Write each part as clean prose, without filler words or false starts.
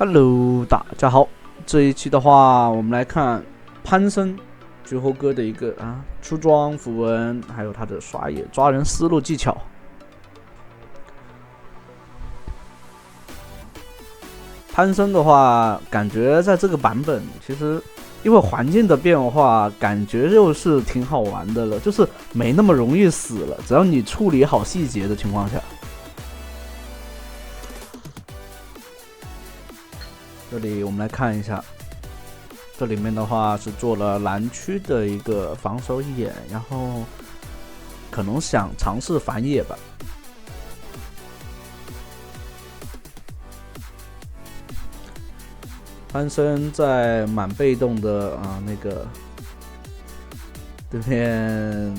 Hello，大家好。这一期的话，我们来看潘森绝活哥的一个出装符文，还有他的刷野抓人思路技巧。潘森的话，感觉在这个版本，其实因为环境的变化，感觉又是挺好玩的了，就是没那么容易死了，只要你处理好细节的情况下。这里我们来看一下，这里面的话是做了蓝区的一个防守野，然后可能想尝试反野吧。潘森在蛮被动的那个对面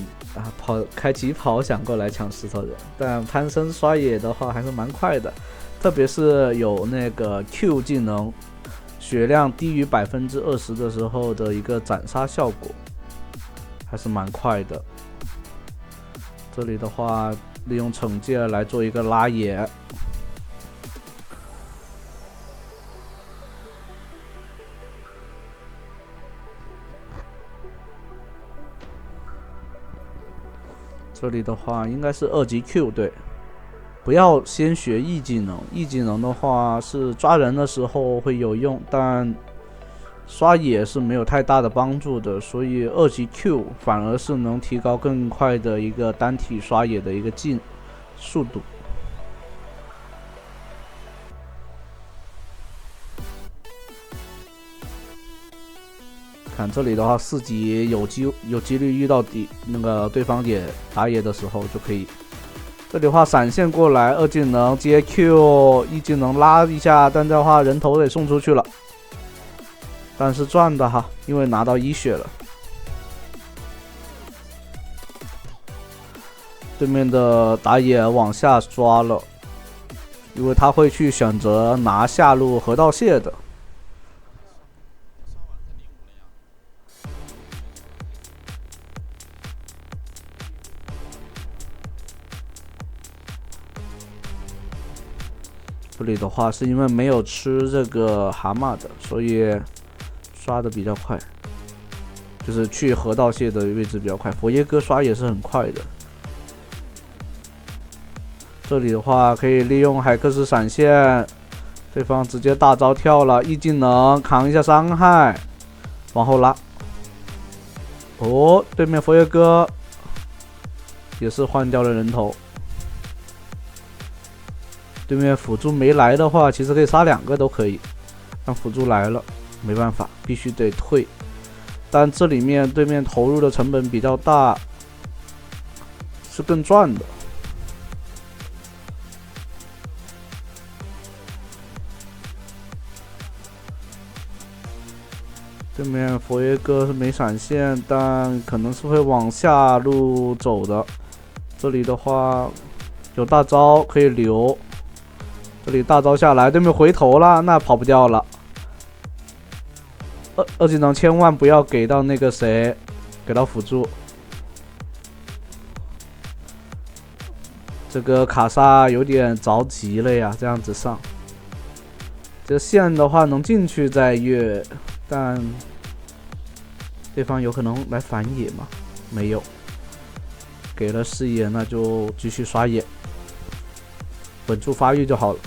开疾跑想过来抢石头人，但潘森刷野的话还是蛮快的，特别是有那个 Q 技能血量低于20%的时候的一个斩杀效果，还是蛮快的。这里的话利用惩戒来做一个拉野。这里的话应该是2级 Q， 对，不要先学 E 技能。E 技能的话是抓人的时候会有用，但刷野是没有太大的帮助的，所以2级 Q 反而是能提高更快的一个单体刷野的一个速度。看这里的话，4级有几率遇到那个对方也打野的时候就可以。这里的话闪现过来，2技能接 Q， 1技能拉一下，但这的话人头得送出去了，但是赚的哈，因为拿到1血了。对面的打野往下抓了，因为他会去选择拿下路河道蟹的。这里的话是因为没有吃这个蛤蟆的，所以刷的比较快，就是去河道蟹的位置比较快。佛耶哥刷也是很快的。这里的话可以利用海克斯闪现，对方直接大招跳了，1技能扛一下伤害，往后拉。对面佛耶哥也是换掉了人头。对面辅助没来的话，其实可以杀2个都可以，但辅助来了，没办法，必须得退。但这里面对面投入的成本比较大，是更赚的。对面佛耶哥是没闪现，但可能是会往下路走的。这里的话有大招可以留。这里大招下来，对面回头了，那跑不掉了。二技能千万不要给到那个谁，给到辅助。这个卡莎有点着急了呀，这样子上。这线的话能进去再越，但对方有可能来反野吗？没有，给了视野，那就继续刷野，稳住发育就好了。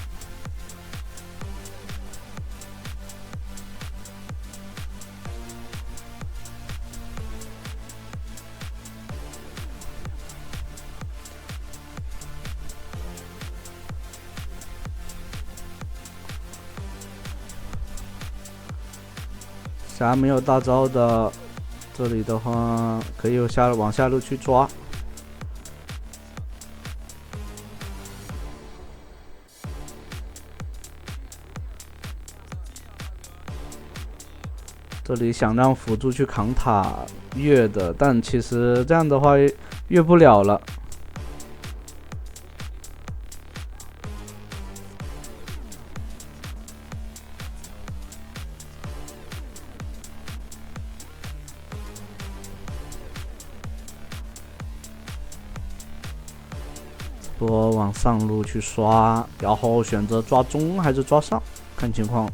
啥没有大招的，这里的话可以往下路去抓。这里想让辅助去扛塔越的，但其实这样的话越不了了。多往上路去刷，然后选择抓中还是抓上，看情况。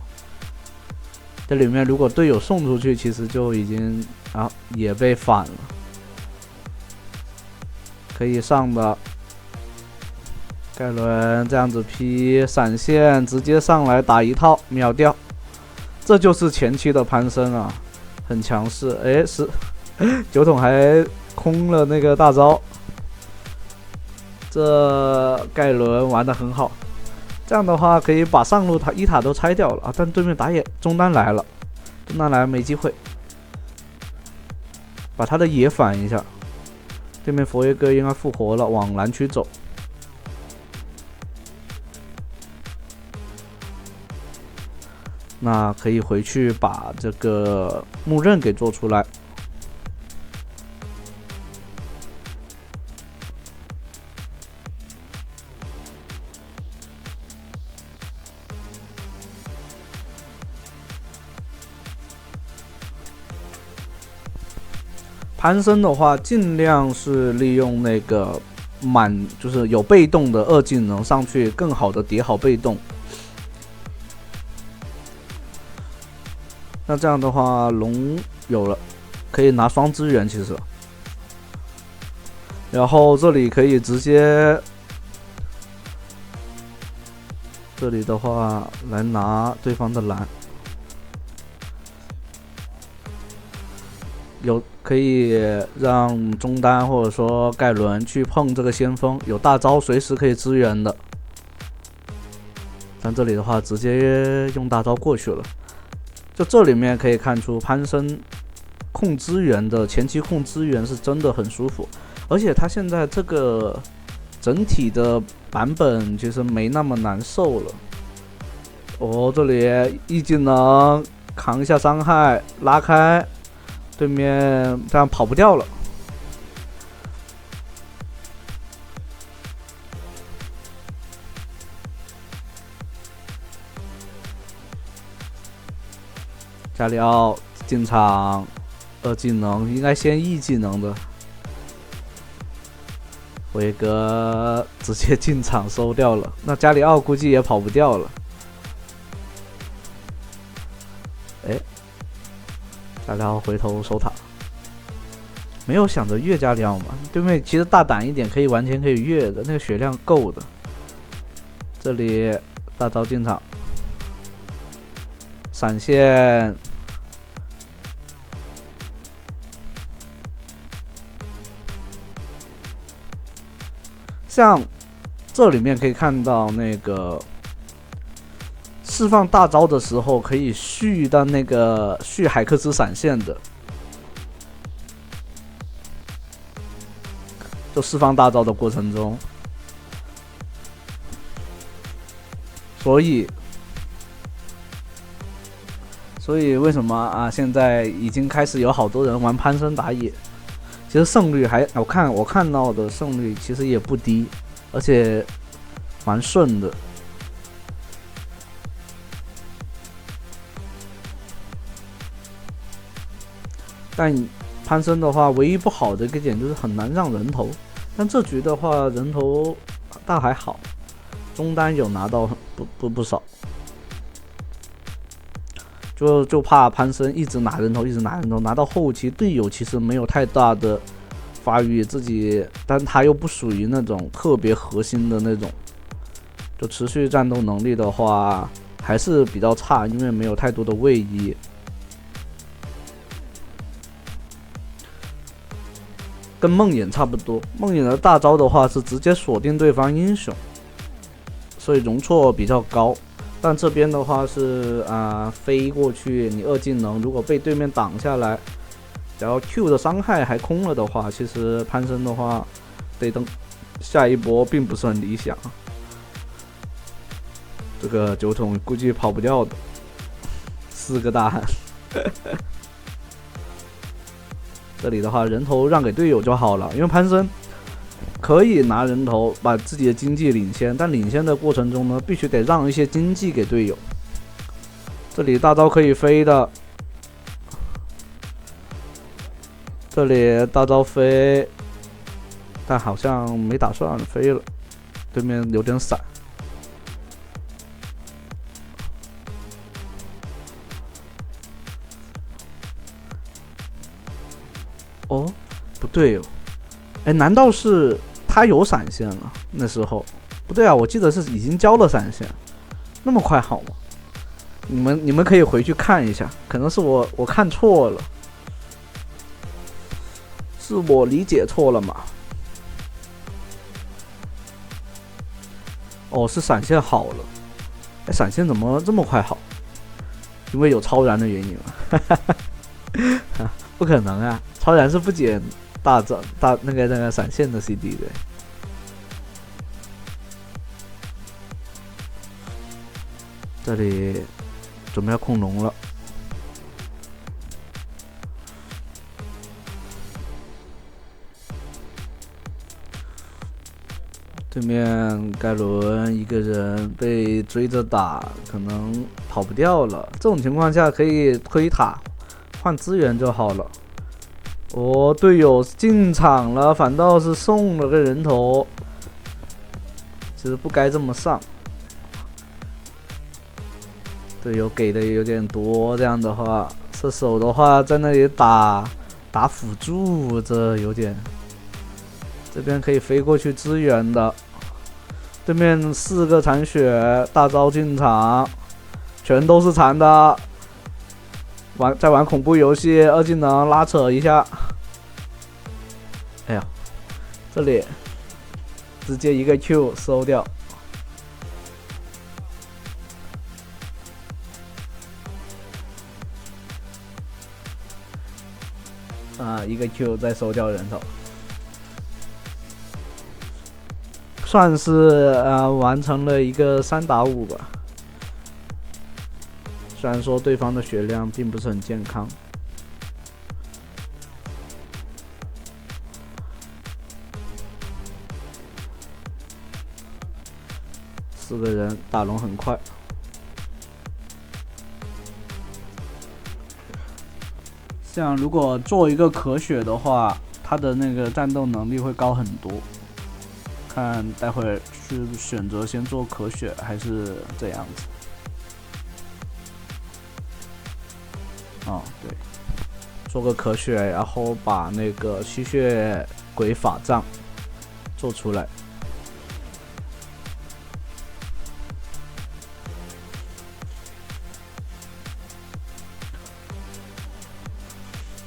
这里面如果队友送出去，其实就已经也被反了。可以上的盖伦这样子劈闪现，直接上来打一套秒掉。这就是前期的潘森啊，很强势。哎，是酒桶还空了那个大招，这盖伦玩得很好。这样的话可以把上路一塔都拆掉了啊！但对面打野中单来了，中单来没机会，把他的野反一下。对面佛爷哥应该复活了，往蓝区走。那可以回去把这个木刃给做出来。潘森的话，尽量是利用那个就是有被动的2技能上去，更好的叠好被动。那这样的话，龙有了，可以拿双支援，其实。然后这里可以直接，这里的话来拿对方的蓝。可以让中单或者说盖伦去碰这个先锋，有大招随时可以支援的。但这里的话，直接用大招过去了。就这里面可以看出，潘森控资源的前期控资源是真的很舒服，而且他现在这个整体的版本其实没那么难受了。哦，这里一技能扛一下伤害，拉开。对面这样跑不掉了，加里奥进场，2技能应该先1技能的，辉哥直接进场收掉了，那加里奥估计也跑不掉了。哎。加里奥回头守塔，没有想着越加里奥嘛？对面其实大胆一点，完全可以越的，那个血量够的。这里大招进场，闪现，像这里面可以看到那个。释放大招的时候可以续的那个续海克斯闪现的，就释放大招的过程中，所以为什么啊？现在已经开始有好多人玩潘森打野，其实胜率我看到的胜率其实也不低，而且蛮顺的。但潘森的话，唯一不好的一个点就是很难让人头。但这局的话，人头倒还好，中单有拿到不少。就怕潘森一直拿人头，拿到后期队友其实没有太大的发育，但他又不属于那种特别核心的那种，就持续战斗能力的话还是比较差，因为没有太多的位移。跟梦魇差不多，梦魇的大招的话是直接锁定对方英雄，所以容错比较高。但这边的话是飞过去，你2技能如果被对面挡下来，只要 Q 的伤害还空了的话，其实潘森的话得等下一波并不是很理想。这个酒桶估计跑不掉的，4个大汉。这里的话，人头让给队友就好了，因为潘森可以拿人头把自己的经济领先，但领先的过程中呢，必须得让一些经济给队友。这里大招可以飞的，这里大招飞，但好像没打算飞了，对面有点闪。哦，不对哦，哎，难道是他有闪现了？那时候不对啊，我记得是已经交了闪现，那么快好吗？你们可以回去看一下，可能是我看错了，是我理解错了嘛？哦，是闪现好了，哎，闪现怎么这么快好？因为有超燃的原因了，不可能啊！超燃是不减大那个闪现的 CD 的。这里准备要控龙了，对面盖伦一个人被追着打，可能跑不掉了。这种情况下可以推塔换资源就好了。哦，队友进场了，反倒是送了个人头，其实不该这么上。队友给的有点多，这样的话，射手的话在那里打辅助，这有点。这边可以飞过去支援的，对面4个残血，大招进场，全都是残的。在玩恐怖游戏，二技能拉扯一下。哎呀，这里直接一个 Q 收掉。一个 Q 再收掉人头。算是完成了一个3打5吧，虽然说对方的血量并不是很健康。4个人打龙很快，像如果做一个可血的话，他的那个战斗能力会高很多。看待会儿是选择先做可血还是这样子。哦，对，做个可血，然后把那个吸血鬼法杖做出来。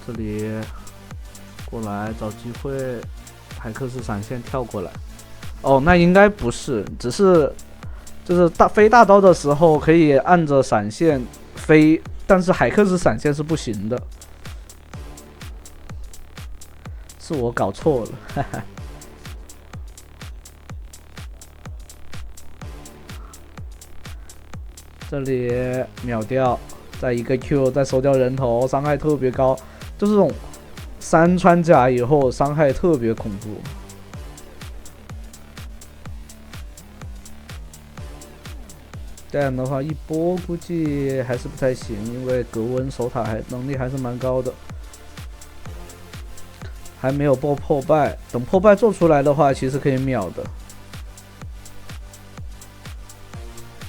这里过来找机会，海克斯闪现跳过来。哦，那应该不是，只是就是飞大招的时候可以按着闪现飞，但是海克斯闪现是不行的，是我搞错了，哈哈。这里秒掉，再一个 Q， 再收掉人头，伤害特别高，就这种3穿甲以后伤害特别恐怖。这样的话一波估计还是不太行，因为格温守塔能力还是蛮高的，还没有破败，等破败做出来的话，其实可以秒的。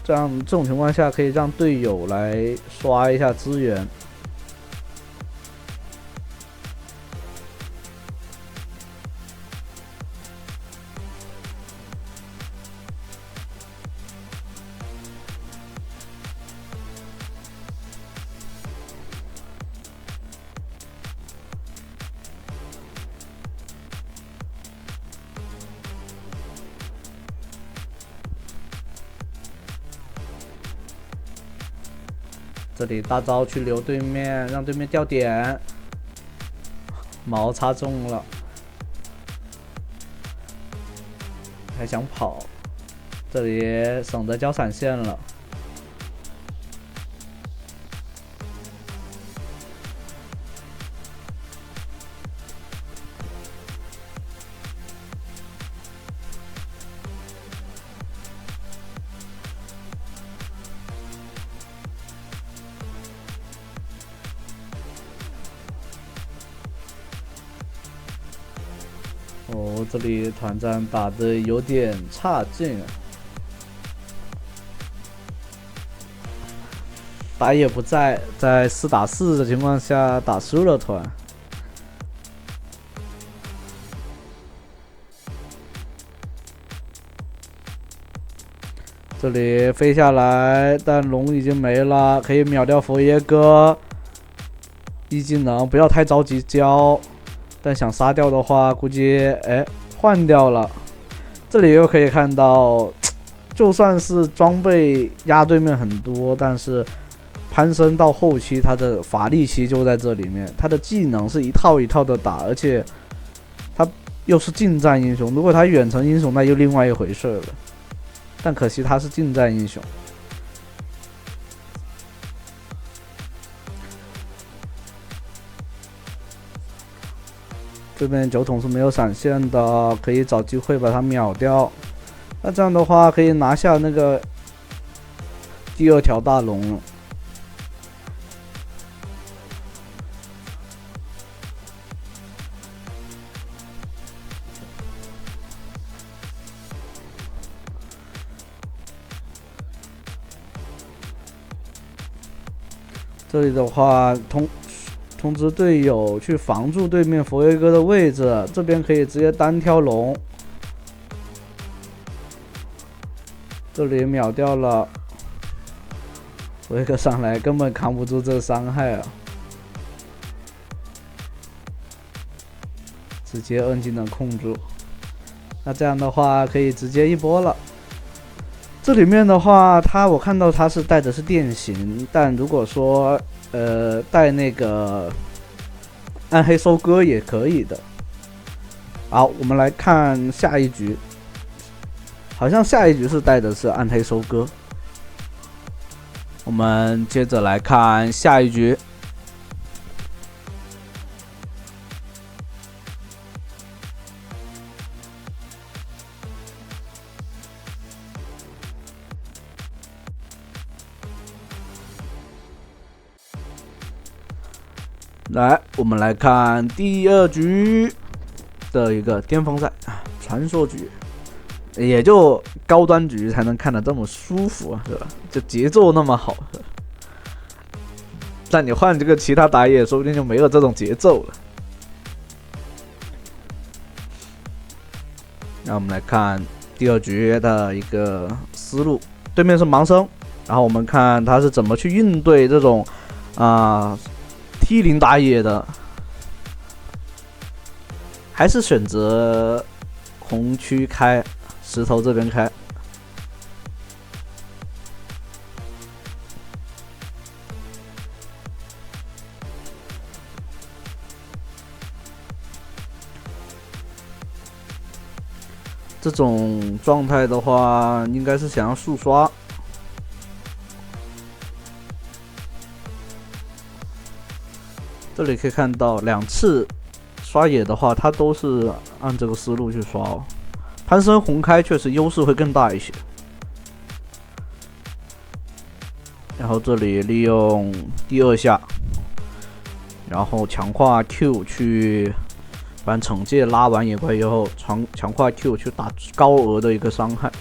这种情况下可以让队友来刷一下资源。这里大招去留对面，让对面掉点，毛插中了，还想跑，这里省得交闪现了。哦，这里团战打得有点差劲啊，打野不在，在4打4的情况下打输了团。这里飞下来，但龙已经没了，可以秒掉佛耶哥。一技能不要太着急交，但想杀掉的话，估计换掉了。这里又可以看到，就算是装备压对面很多，但是攀升到后期，他的法力期就在这里面，他的技能是一套一套的打，而且他又是近战英雄。如果他远程英雄，那又另外一回事了。但可惜他是近战英雄。这边9桶是没有闪现的，可以找机会把它秒掉。那这样的话，可以拿下那个第2条大龙了。这里的话，通知队友去防住对面佛耶哥的位置，这边可以直接单挑龙。这里秒掉了，佛耶哥上来根本扛不住这伤害啊！直接摁技能控住，那这样的话可以直接一波了。这里面的话，我看到他是带的是电刑，但如果说带那个暗黑收割也可以的。好，我们来看下一局，好像下一局是带的是暗黑收割。我们接着来看下一局。来，我们来看第2局的一个巅峰赛，传说局，也就高端局才能看得这么舒服啊，是吧？就节奏那么好，但你换这个其他打野，说不定就没有这种节奏了。那我们来看第2局的一个思路，对面是盲僧，然后我们看他是怎么去应对这种T0打野的，还是选择红区开，石头这边开。这种状态的话，应该是想要速刷。这里可以看到2次刷野的话，它都是按这个思路去刷哦。攀升红开确实优势会更大一些。然后这里利用第2下，然后强化 Q 去把惩戒拉完野怪以后，强化 Q 去打高额的一个伤害。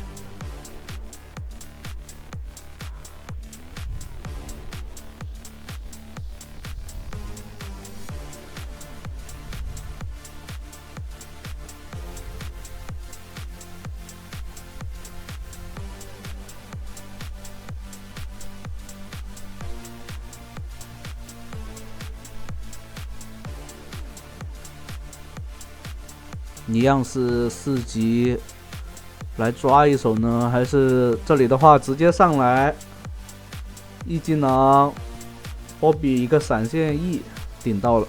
一样是4级来抓一手呢，还是这里的话直接上来一技能波比一个闪现 E 顶到了。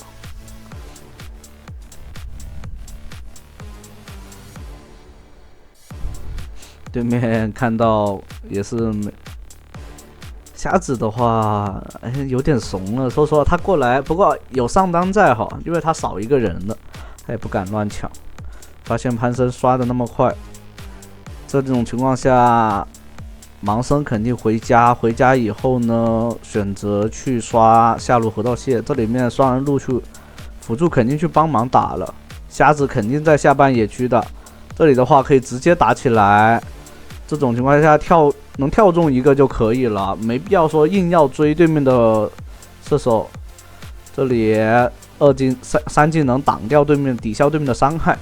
对面看到也是瞎子的话，有点怂了。说实话，他过来，不过有上单在哈，因为他少一个人了，他也不敢乱抢。发现攀升刷的那么快，这种情况下，盲僧肯定回家。回家以后呢，选择去刷下路河道蟹。这里面双人路去辅助，肯定去帮忙打了。瞎子肯定在下半野区的，这里的话可以直接打起来。这种情况下能跳中一个就可以了，没必要说硬要追对面的射手。这里3技能挡掉对面，抵消对面的伤害。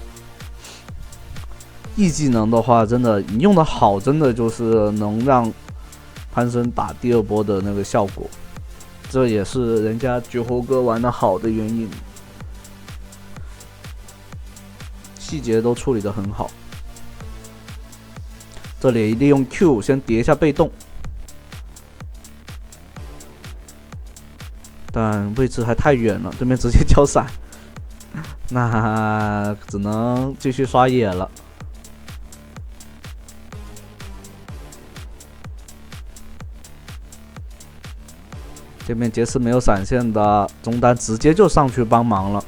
E 技能的话，真的你用的好，真的就是能让潘森打第二波的那个效果，这也是人家绝活哥玩的好的原因，细节都处理得很好。这里利用 Q 先叠一下被动，但位置还太远了，对面直接交闪，那只能继续刷野了。这边杰斯没有闪现的中单直接就上去帮忙了，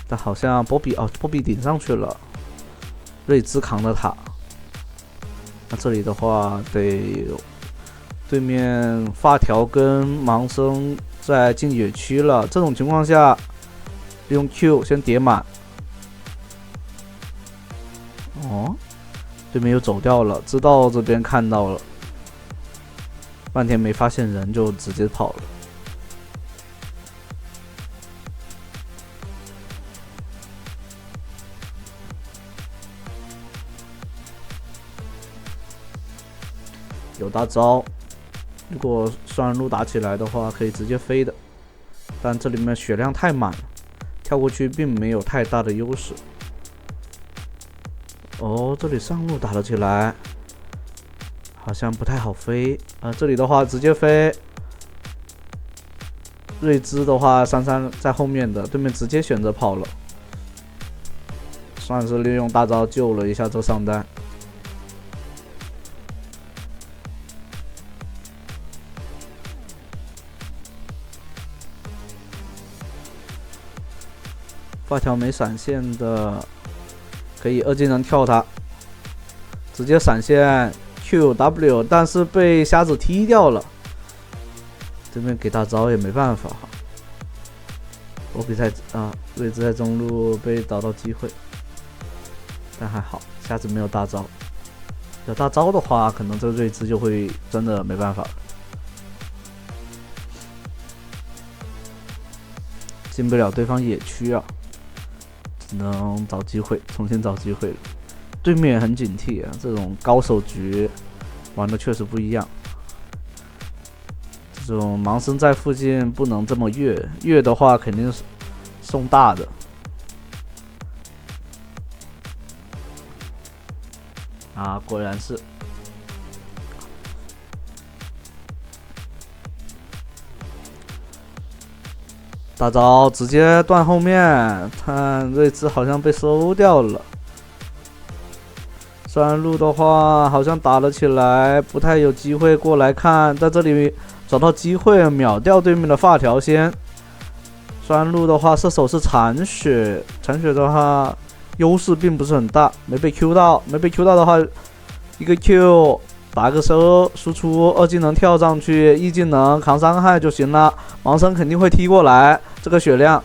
但好像波比顶上去了，瑞兹扛的塔。那这里的话得对面发条跟盲僧在进野区了，这种情况下利用 Q 先叠满。哦，对面又走掉了，知道这边看到了，半天没发现人就直接跑了。有大招，如果双人路打起来的话，可以直接飞的，但这里面血量太满了，跳过去并没有太大的优势。哦，这里上路打了起来，好像不太好飞啊。这里的话直接飞，瑞兹的话33在后面的，对面直接选择跑了，算是利用大招救了一下这上单。发条没闪现的，可以2技能跳他，直接闪现 QW， 但是被瞎子踢掉了。这边给大招也没办法哈。我比赛位置在中路被找到机会，但还好瞎子没有大招，有大招的话，可能这个瑞兹就会真的没办法了，进不了对方野区啊。只能找机会，重新找机会了。对面也很警惕啊，这种高手局玩的确实不一样。这种盲僧在附近不能这么越的话肯定是送大的。啊，果然是。大招直接断后面，看瑞兹好像被收掉了。山路的话好像打了起来，不太有机会过来看，在这里找到机会秒掉对面的发条先。山路的话射手是残血，残血的话优势并不是很大，没被 Q 到，没被 Q 到的话，一个 Q。打个收输出2技能跳上去，1技能扛伤害就行了。盲僧肯定会踢过来，这个血量，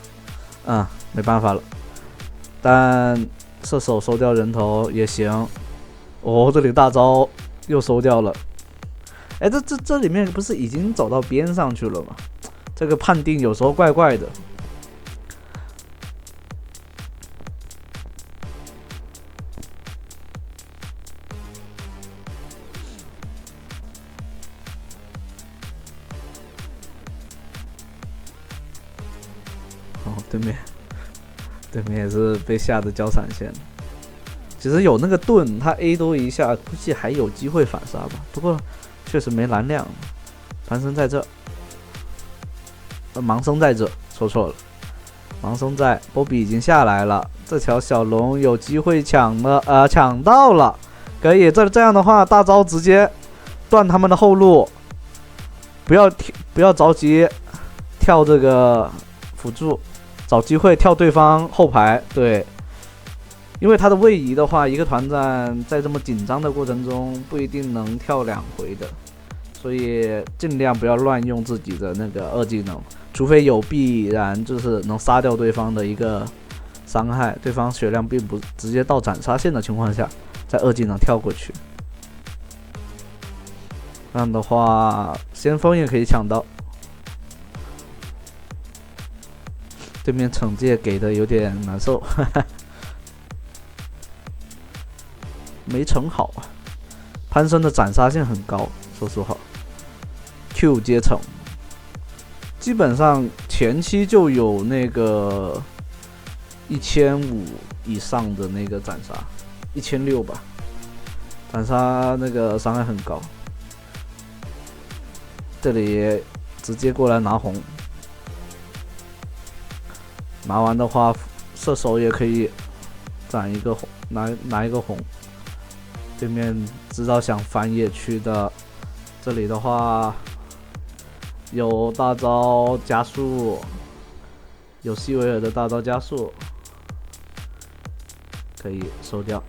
没办法了。但射手收掉人头也行。哦，这里大招又收掉了。哎，这里面不是已经走到边上去了吗？这个判定有时候怪怪的。对面也是被吓得交闪现了。其实有那个盾，他 A 多一下，估计还有机会反杀吧。不过确实没蓝量。潘森在这，盲僧在这，说错了。盲僧在，波比已经下来了。这条小龙有机会抢了，抢到了，可以。这样的话，大招直接断他们的后路，不要着急跳这个辅助。找机会跳对方后排，对，因为他的位移的话，一个团战在这么紧张的过程中不一定能跳2回的，所以尽量不要乱用自己的那个2技能，除非有必然就是能杀掉对方的一个伤害，对方血量并不直接到斩杀线的情况下，在2技能跳过去，这样的话先锋也可以抢到。对面惩戒给的有点难受，没成好啊。潘森的斩杀线很高，说实话 ，Q 阶层基本上前期就有那个1500以上的那个斩杀，1600吧，斩杀那个伤害很高。这里直接过来拿红，拿完的话，射手也可以斩一个红，拿一个红。对面知道想反野区的，这里的话有大招加速，有希维尔的大招加速，可以收掉。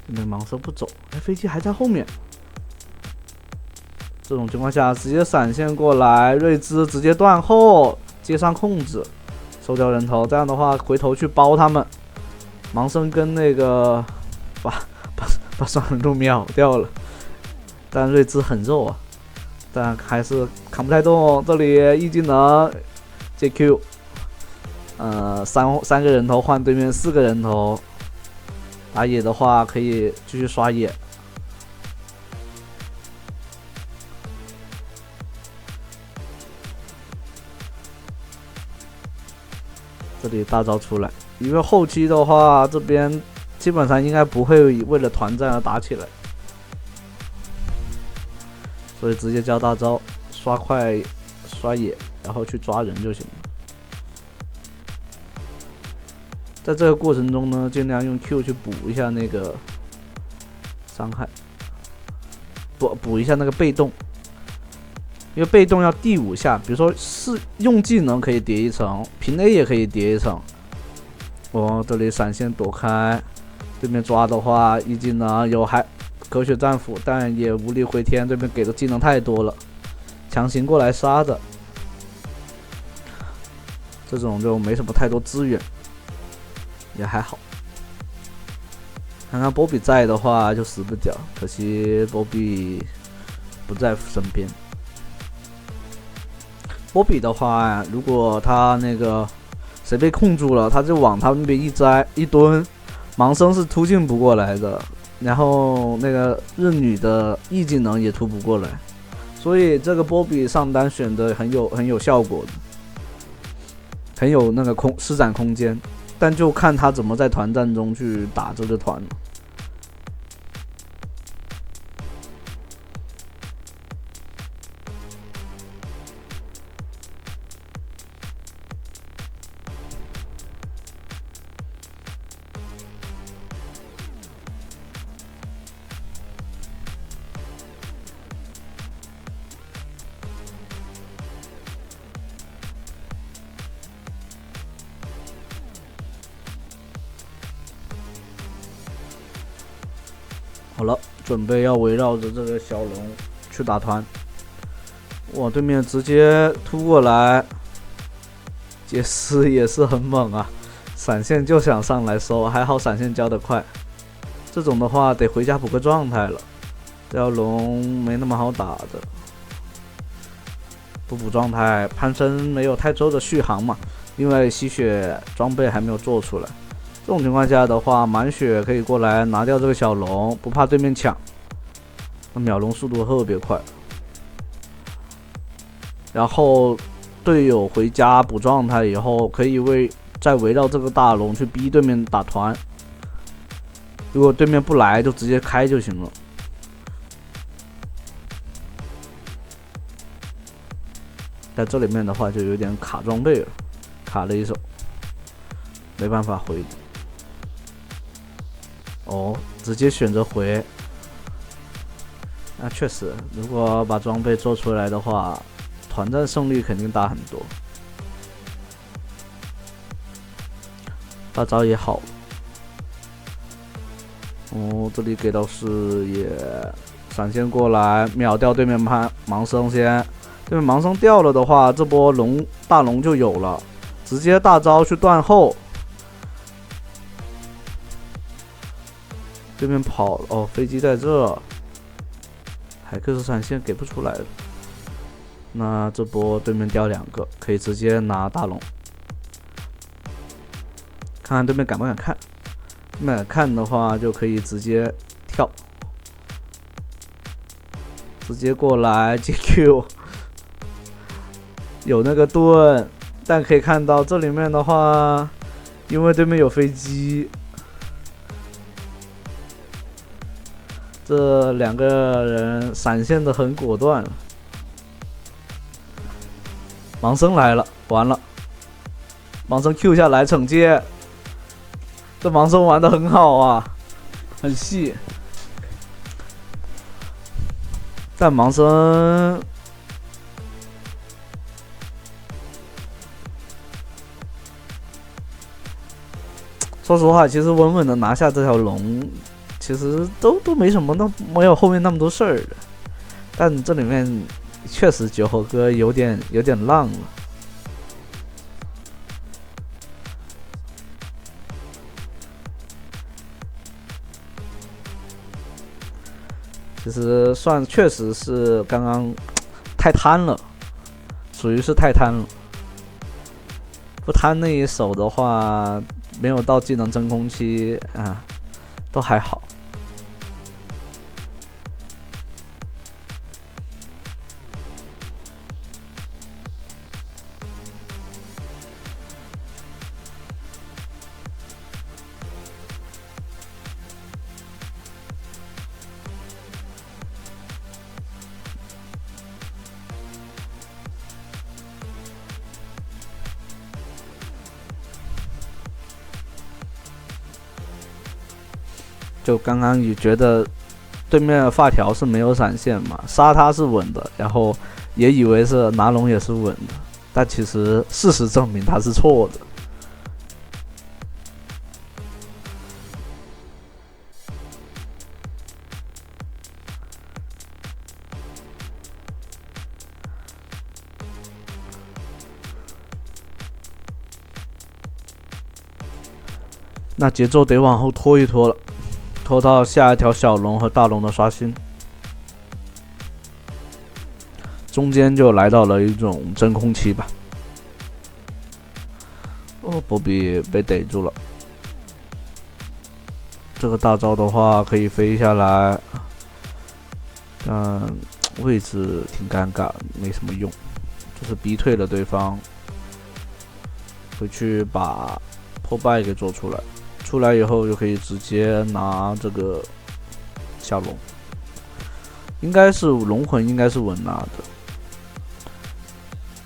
这边盲僧不走，飞机还在后面。这种情况下，直接闪现过来，瑞兹直接断后，接上控制，收掉人头。这样的话，回头去包他们。盲僧跟那个把双人路秒掉了，但瑞兹很肉啊，但还是扛不太动。这里一技能 JQ， 三个人头换对面4个人头。打野的话可以继续刷野。这里大招出来，因为后期的话这边基本上应该不会为了团战而打起来，所以直接交大招，刷快刷野，然后去抓人就行了。在这个过程中呢，尽量用 Q 去补一下那个伤害，补一下那个被动，因为被动要第5下，比如说是用技能可以叠1层，平 A 也可以叠1层。这里闪现躲开，对面抓的话一技能有还隔血战斧，但也无力回天，对面给的技能太多了，强行过来杀的，这种就没什么太多资源。也还好，看看波比在的话就死不掉，可惜波比不在身边。波比的话，如果他那个谁被控住了，他就往他那边一蹲，盲僧是突进不过来的，然后那个日女的 E 技能也突不过来，所以这个波比上单选的很有效果的，很有那个施展空间。但就看他怎么在团战中去打这个团了。好了，准备要围绕着这个小龙去打团。哇，对面直接突过来，杰斯也是很猛啊，闪现就想上来收，还好闪现交得快。这种的话得回家补个状态了，这条龙没那么好打的。不补状态，潘森没有太多的续航嘛，因为吸血装备还没有做出来。这种情况下的话，满血可以过来拿掉这个小龙，不怕对面抢，那秒龙速度特别快。然后队友回家补状态以后，可以再围绕这个大龙去逼对面打团。如果对面不来，就直接开就行了。在这里面的话，就有点卡装备了，卡了一手，没办法回。直接选择回。那确实，如果把装备做出来的话，团战胜率肯定大很多。大招也好。这里给到视野，闪现过来秒掉对面盲僧先。对面盲僧掉了的话，这波大龙就有了，直接大招去断后。对面跑了，飞机在这，海克斯闪现给不出来了。那这波对面掉2个，可以直接拿大龙。看看对面敢不敢看。对面敢看的话，就可以直接跳，直接过来 GQ， 有那个盾，但可以看到这里面的话，因为对面有飞机，这两个人闪现的很果断。盲僧来了，完了，盲僧 Q 下来惩戒，这盲僧玩的很好啊，很细。但盲僧说实话，其实稳稳的拿下这条龙，其实都没什么，没有后面那么多事儿的。但这里面确实酒后哥有点浪了。其实确实是刚刚太贪了，属于是太贪了。不贪那一手的话，没有到技能真空期啊，都还好。就刚刚也觉得对面的发条是没有闪现嘛，杀他是稳的，然后也以为是拿龙也是稳的，但其实事实证明他是错的。那节奏得往后拖一拖了，拖到下一条小龙和大龙的刷新，中间就来到了一种真空期吧。哦，波比被逮住了。这个大招的话可以飞下来，但位置挺尴尬，没什么用，就是逼退了对方。回去把破败给做出来。出来以后就可以直接拿这个小龙，应该是龙魂，应该是稳拿的。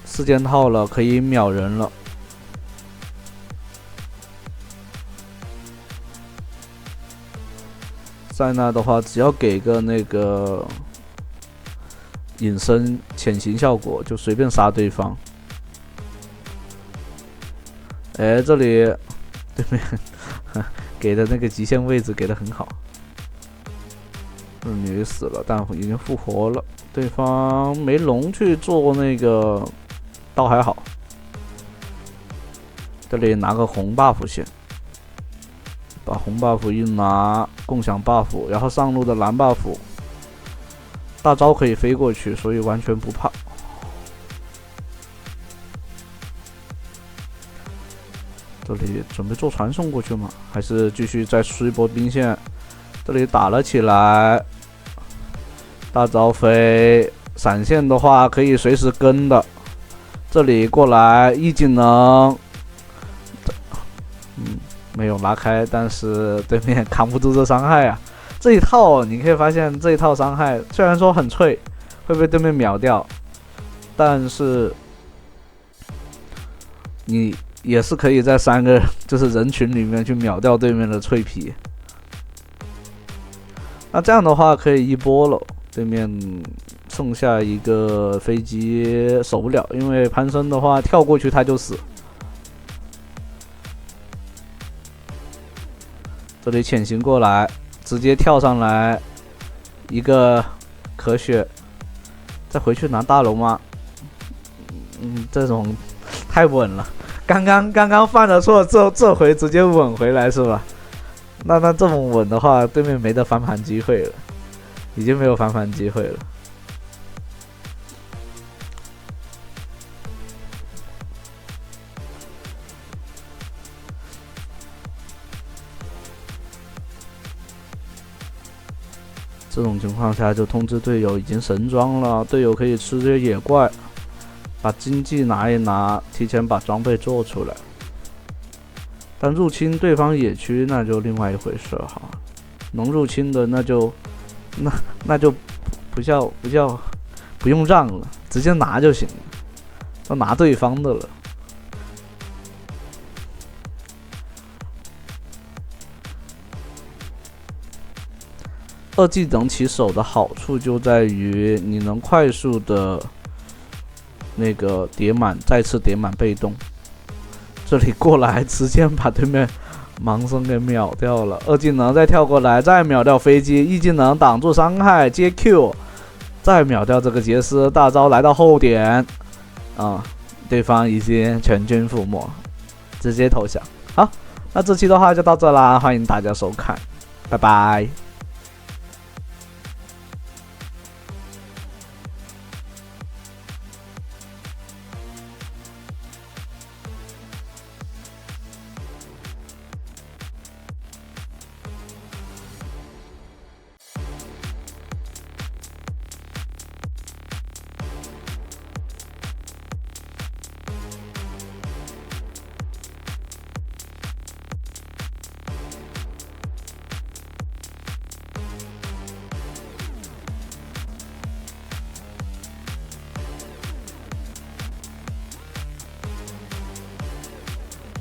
4件套了，可以秒人了。塞纳的话，只要给个那个隐身潜行效果，就随便杀对方。哎，这里对面给的那个极限位置给的很好。女死了，但已经复活了。对方没龙去做那个，倒还好。这里拿个红 buff 先，把红 buff 一拿，共享 buff， 然后上路的蓝 buff， 大招可以飞过去，所以完全不怕。这里准备坐船送过去吗？还是继续再输一波兵线？这里打了起来，大招飞，闪现的话可以随时跟的。这里过来一技能，没有拉开，但是对面扛不住这伤害啊。这一套你可以发现，这一套伤害虽然说很脆，会被对面秒掉，但是你也是可以在3个就是人群里面去秒掉对面的脆皮。那这样的话可以一波了，对面剩下一个飞机守不了，因为潘森的话跳过去他就死。这里潜行过来，直接跳上来一个咳血，再回去拿大龙吗？这种太稳了。刚刚犯了错，这回直接稳回来是吧？那这么稳的话，对面没得翻盘机会了，已经没有翻盘机会了。这种情况下就通知队友已经神装了，队友可以吃这些野怪，把经济拿一拿，提前把装备做出来。但入侵对方野区那就另外一回事哈，能入侵的那就不用让了，直接拿就行了，都拿对方的了。二技能起手的好处就在于你能快速的那个叠满，再次叠满被动。这里过来直接把对面盲僧给秒掉了，二技能再跳过来，再秒掉飞机，一技能挡住伤害，接 Q， 再秒掉这个杰斯，大招来到后点，对方已经全军覆没，直接投降。好，那这期的话就到这啦，欢迎大家收看，拜拜。